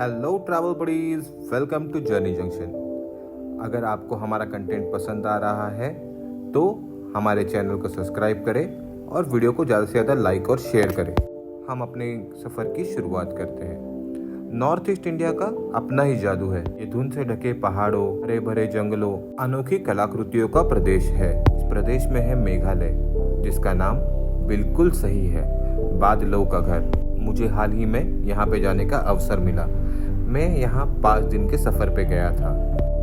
Hello travel buddies, welcome to Journey Junction. अगर आपको हमारा कंटेंट पसंद आ रहा है तो हमारे चैनल को सब्सक्राइब करें और वीडियो को ज़्यादा से ज़्यादा लाइक और शेयर करें। हम अपने सफ़र की शुरुआत करते हैं। नॉर्थ ईस्ट इंडिया का अपना ही जादू है। ये धुंध से ढके पहाड़ों, हरे भरे जंगलों, अनोखी कलाकृतियों का प्रदेश है। इस प्रदेश में है मेघालय, जिसका नाम बिल्कुल सही है, बादलों का घर। मुझे हाल ही में यहाँ पे जाने का अवसर मिला। मैं यहाँ 5 दिन के सफ़र पे गया था।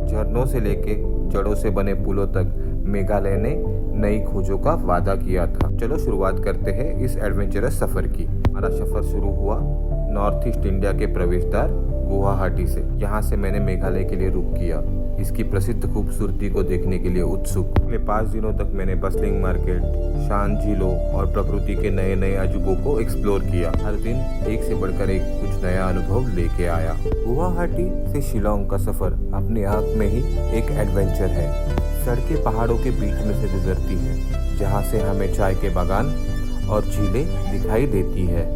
झरनों से लेके जड़ों से बने पुलों तक मेघालय ने नई खोजों का वादा किया था। चलो शुरुआत करते हैं इस एडवेंचरस सफ़र की। हमारा सफ़र शुरू हुआ नॉर्थ ईस्ट इंडिया के प्रवेश द्वार गुवाहाटी से। यहाँ से मैंने मेघालय के लिए रुक किया, इसकी प्रसिद्ध खूबसूरती को देखने के लिए उत्सुक। अगले 5 दिनों तक मैंने बसलिंग मार्केट, शांत झीलों और प्रकृति के नए नए अजूबों को एक्सप्लोर किया। हर दिन एक से बढ़कर एक कुछ नया अनुभव लेके आया। गुवाहाटी से शिलोंग का सफर अपने आप में ही एक एडवेंचर है। सड़कें पहाड़ों के बीच में से गुजरती है, जहाँ से हमें चाय के बागान और झीलें दिखाई देती है।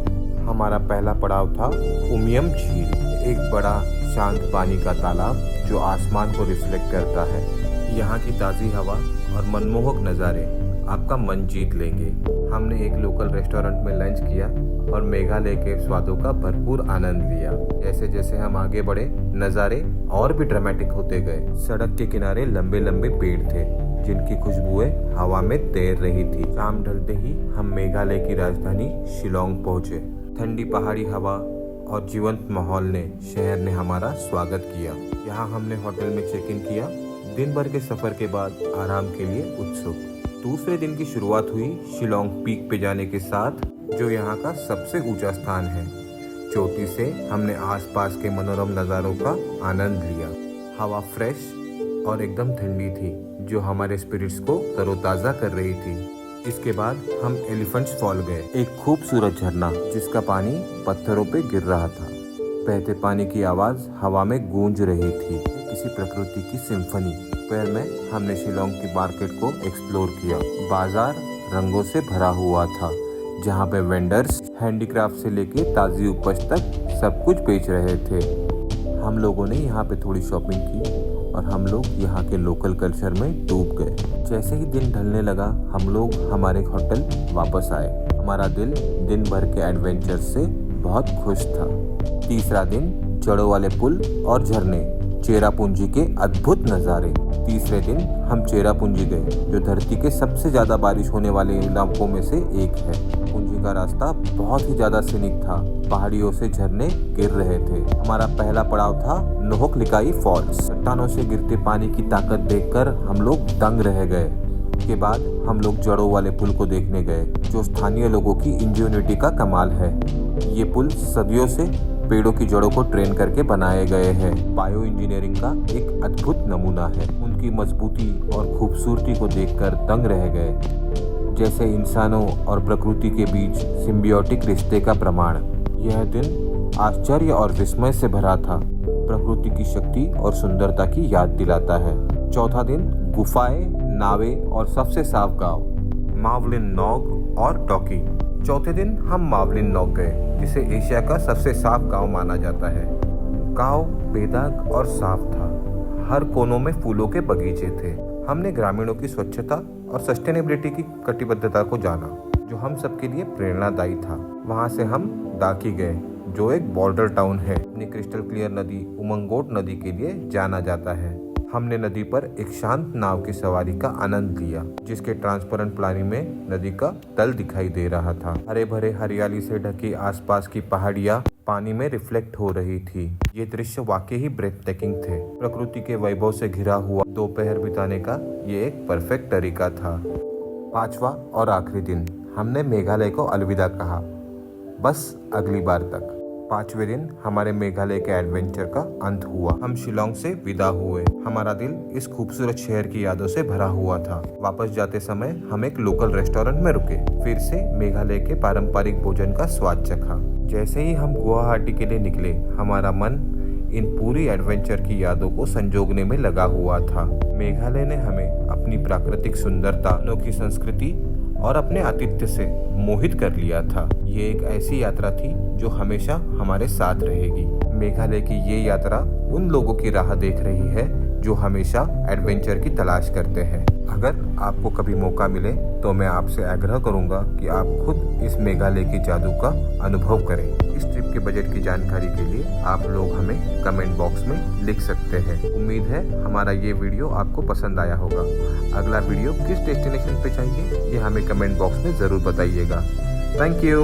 हमारा पहला पड़ाव था उमियम झील, एक बड़ा शांत पानी का तालाब जो आसमान को रिफ्लेक्ट करता है। यहाँ की ताज़ी हवा और मनमोहक नज़ारे आपका मन जीत लेंगे। हमने एक लोकल रेस्टोरेंट में लंच किया और मेघालय के स्वादों का भरपूर आनंद लिया। जैसे जैसे हम आगे बढ़े, नज़ारे और भी ड्रामेटिक होते गए। सड़क के किनारे लंबे लंबे पेड़ थे, जिनकी खुशबुएं हवा में तैर रही थी। शाम ढलते ही हम मेघालय की राजधानी शिलोंग पहुंचे। ठंडी पहाड़ी हवा और जीवंत माहौल ने शहर ने हमारा स्वागत किया। यहाँ हमने होटल में चेक इन किया। दिन भर के सफर के बाद आराम के लिए उत्सुक। दूसरे दिन की शुरुआत हुई शिलोंग पीक पे जाने के साथ, जो यहाँ का सबसे ऊंचा स्थान है। चोटी से हमने आसपास के मनोरम नज़ारों का आनंद लिया। हवा फ्रेश और एकदम ठंडी थी, जो हमारे स्पिरिट्स को तरोताज़ा कर रही थी। इसके बाद हम एलिफेंट्स फॉल गए, एक खूबसूरत झरना जिसका पानी पत्थरों पे गिर रहा था। बहते पानी की आवाज़ हवा में गूंज रही थी, किसी प्रकृति की सिम्फनी। दोपहर में हमने शिलोंग की मार्केट को एक्सप्लोर किया। बाजार रंगों से भरा हुआ था, जहाँ पे वेंडर्स हैंडीक्राफ्ट से लेके ताज़ी उपज तक सब कुछ बेच रहे थे। हम लोगों ने यहाँ पे थोड़ी शॉपिंग की और हम लोग यहाँ के लोकल कल्चर में डूब गए। जैसे ही दिन ढलने लगा, हम लोग हमारे होटल वापस आए। हमारा दिल दिन भर के एडवेंचर से बहुत खुश था। तीसरा दिन जड़ों वाले पुल और झरने, चेरापूंजी के अद्भुत नज़ारे। तीसरे दिन हम चेरापूंजी गए, जो धरती के सबसे ज़्यादा बारिश होने वाले इलाकों में से एक है। पूंजी का रास्ता बहुत ही ज़्यादा सीनिक था, पहाड़ियों से झरने गिर रहे थे। हमारा पहला पड़ाव था नोहकलिकाई फॉल्स। चट्टानों से गिरते पानी की ताकत देखकर हम लोग दंग रह गए। के बाद हम लोग जड़ों वाले पुल को देखने गए, जो स्थानीय लोगों की इंजेन्युइटी का कमाल है। ये पुल सदियों से पेड़ों की जड़ों को ट्रेन करके बनाए गए हैं। बायो इंजीनियरिंग का एक अद्भुत नमूना है। उनकी मजबूती और खूबसूरती को देखकर दंग रह गए, जैसे इंसानों और प्रकृति के बीच सिम्बियोटिक रिश्ते का प्रमाण। यह दिन आश्चर्य और विस्मय से भरा था, प्रकृति की शक्ति और सुंदरता की याद दिलाता है। चौथा दिन गुफाएं, नावें और सबसे साफ गांव मावलिन नोक और टॉकी। चौथे दिन हम मावलिन नोक गए, जिसे एशिया का सबसे साफ गांव माना जाता है। गांव बेदाग और साफ था, हर कोनों में फूलों के बगीचे थे। हमने ग्रामीणों की स्वच्छता और सस्टेनेबिलिटी की कटिबद्धता को जाना, जो हम सबके लिए प्रेरणादायी था। वहां से हम दाकी गए, जो एक बॉर्डर टाउन है। अपनी क्रिस्टल क्लियर नदी उमंगोट नदी के लिए जाना जाता है। हमने नदी पर एक शांत नाव की सवारी का आनंद लिया, जिसके ट्रांसपेरेंट पानी में नदी का तल दिखाई दे रहा था। हरे भरे हरियाली से ढकी आसपास की पहाड़ियाँ पानी में रिफ्लेक्ट हो रही थी। ये दृश्य वाकई ही ब्रेथटेकिंग थे। प्रकृति के वैभव से घिरा हुआ दोपहर बिताने का ये एक परफेक्ट तरीका था। पांचवा और आखिरी दिन हमने मेघालय को अलविदा कहा, बस अगली बार तक। 5वें दिन हमारे मेघालय के एडवेंचर का अंत हुआ। हम शिलोंग से विदा हुए। हमारा दिल इस खूबसूरत शहर की यादों से भरा हुआ था। वापस जाते समय हम एक लोकल रेस्टोरेंट में रुके, फिर से मेघालय के पारंपरिक भोजन का स्वाद चखा। जैसे ही हम गुवाहाटी के लिए निकले, हमारा मन इन पूरी एडवेंचर की यादों को संजोगने में लगा हुआ था। मेघालय ने हमें अपनी प्राकृतिक सुंदरता, अनोखी संस्कृति और अपने आतिथ्य से मोहित कर लिया था। ये एक ऐसी यात्रा थी जो हमेशा हमारे साथ रहेगी। मेघालय की ये यात्रा उन लोगों की राह देख रही है जो हमेशा एडवेंचर की तलाश करते हैं। अगर आपको कभी मौका मिले तो मैं आपसे आग्रह करूंगा कि आप खुद इस मेघालय की जादू का अनुभव करें। इस ट्रिप के बजट की जानकारी के लिए आप लोग हमें कमेंट बॉक्स में लिख सकते हैं। उम्मीद है हमारा ये वीडियो आपको पसंद आया होगा। अगला वीडियो किस डेस्टिनेशन पे चाहिए ये हमें कमेंट बॉक्स में ज़रूर बताइएगा। Thank you.